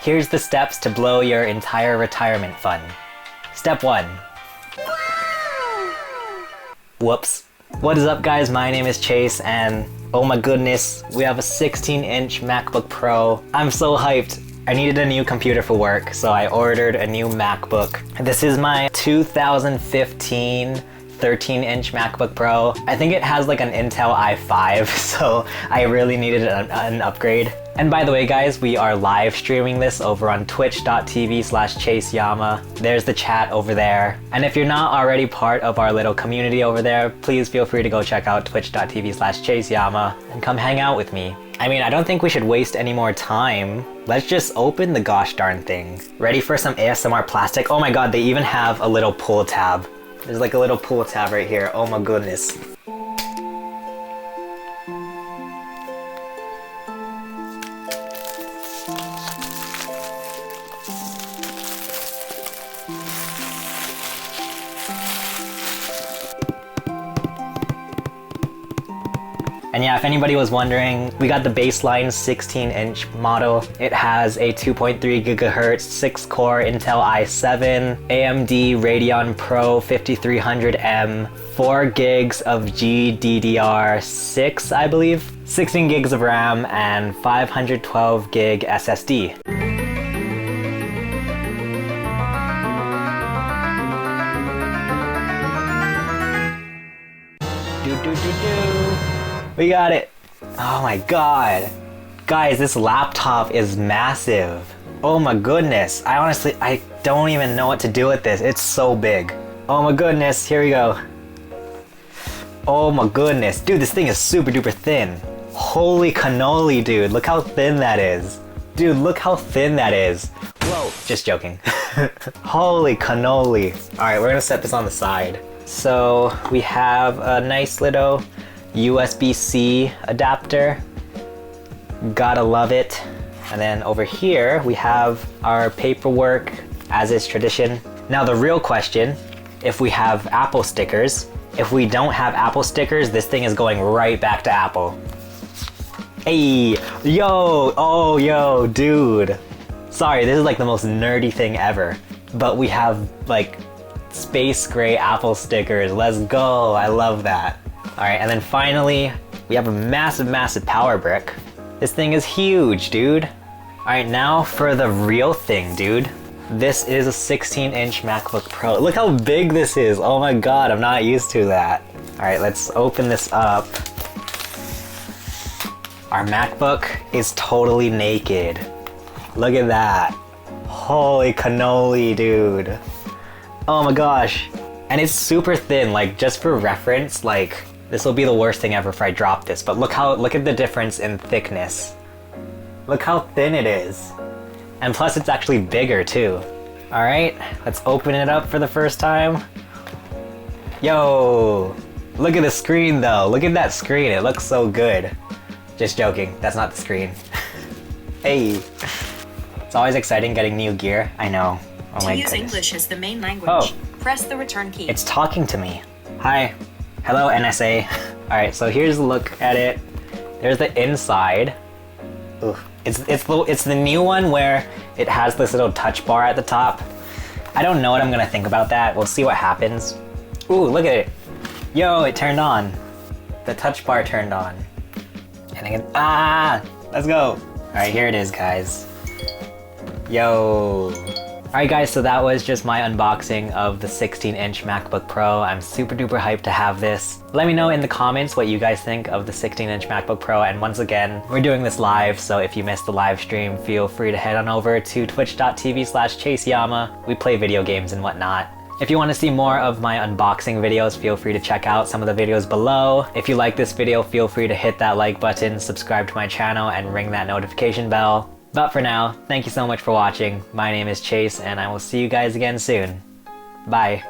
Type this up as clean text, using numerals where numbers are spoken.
Here's the steps to blow your entire retirement fund. Step 1. Whoops. What is up guys, my name is Chase and oh my goodness, we have a 16-inch MacBook Pro. I'm so hyped. I needed a new computer for work, so I ordered a new MacBook. This is my 2015 13-inch MacBook Pro. I think it has like an Intel i5, so I really needed an upgrade. And by the way guys, we are live streaming this over on twitch.tv/ChaseYama. There's the chat over there. And if you're not already part of our little community over there, please feel free to go check out twitch.tv/ChaseYama and come hang out with me. I mean, I don't think we should waste any more time. Let's just open the gosh darn thing. Ready for some ASMR plastic? Oh my god, they even have a little pull tab. There's like a little pull tab right here. Oh my goodness. And yeah, if anybody was wondering, we got the baseline 16-inch model. It has a 2.3 gigahertz 6-core Intel i7, AMD Radeon Pro 5300M, 4 gigs of GDDR6, I believe, 16 gigs of RAM, and 512 gig SSD. We got it! Oh my god! Guys, this laptop is massive. Oh my goodness. I don't even know what to do with this. It's so big. Oh my goodness, here we go. Oh my goodness. Dude, this thing is super duper thin. Holy cannoli, dude. Look how thin that is. Dude, look how thin that is. Whoa, just joking. Holy cannoli. Alright, we're gonna set this on the side. So, we have a nice little USB-C adapter. Gotta love it. And then over here we have our paperwork, as is tradition. Now the real question, if we have Apple stickers. If we don't have Apple stickers, this thing is going right back to Apple. Hey, yo, oh yo, dude. Sorry, this is like the most nerdy thing ever. But we have like space gray Apple stickers. Let's go, I love that. Alright, and then finally, we have a massive, massive power brick. This thing is huge, dude. Alright, now for the real thing, dude. This is a 16-inch MacBook Pro. Look how big this is. Oh my god, I'm not used to that. Alright, let's open this up. Our MacBook is totally naked. Look at that. Holy cannoli, dude. Oh my gosh. And it's super thin, like just for reference, like this will be the worst thing ever if I drop this, but look at the difference in thickness. Look how thin it is. And plus it's actually bigger too. Alright, let's open it up for the first time. Yo! Look at the screen though, look at that screen, it looks so good. Just joking, that's not the screen. Hey! It's always exciting getting new gear, I know. Oh my goodness. To use English as the main language, press the return key. It's talking to me. Hi. Hello, NSA. Alright, so here's a look at it. There's the inside. Ooh. It's the new one where it has this little touch bar at the top. I don't know what I'm gonna think about that. We'll see what happens. Ooh, look at it. Yo, it turned on. The touch bar turned on. And again, let's go. Alright, here it is, guys. Yo. Alright guys, so that was just my unboxing of the 16-inch MacBook Pro. I'm super duper hyped to have this. Let me know in the comments what you guys think of the 16-inch MacBook Pro, and once again, we're doing this live, so if you missed the live stream, feel free to head on over to twitch.tv/ChaseYama. We play video games and whatnot. If you want to see more of my unboxing videos, feel free to check out some of the videos below. If you like this video, feel free to hit that like button, subscribe to my channel, and ring that notification bell. But for now, thank you so much for watching. My name is Chase, and I will see you guys again soon. Bye.